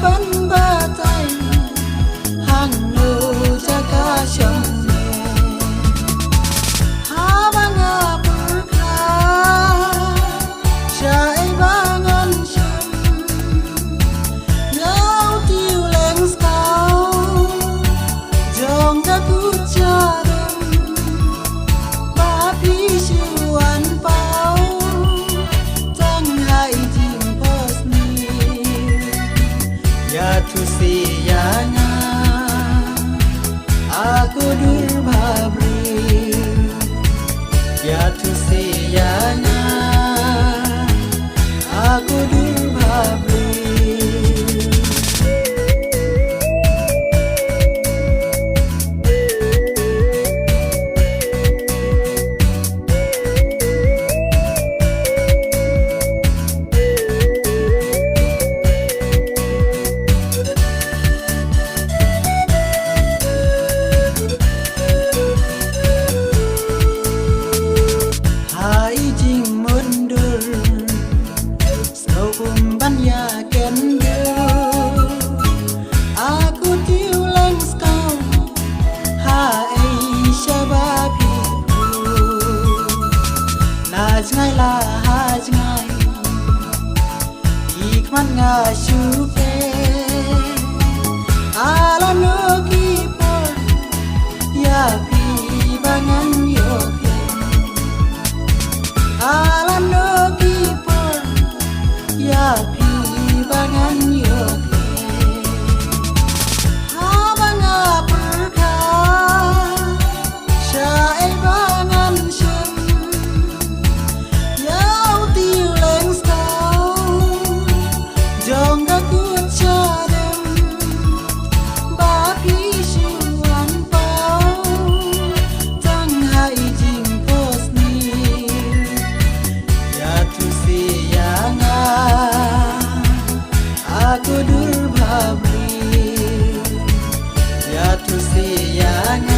ban batai hang no jaga shomne habanga purkha shai bangan sham now tiu leng skau jong da kucharam ba pi shuan pau tang hai jing pos ni ya tu siyana aku durbhabri ya tu siyana aku durbhabri aku tiu leng skau hai shabapi na jngai la ha jngai ikman nga shupe ala no ki por ya pi bangan yo ala no ki por ya pi bangan yo habanga purkha shai bangan sham yau tiu leng skau jong da kucharam ba pi shuan pau tang hai jing pos ni ya tu siyana aku durbhabri ya tu siyana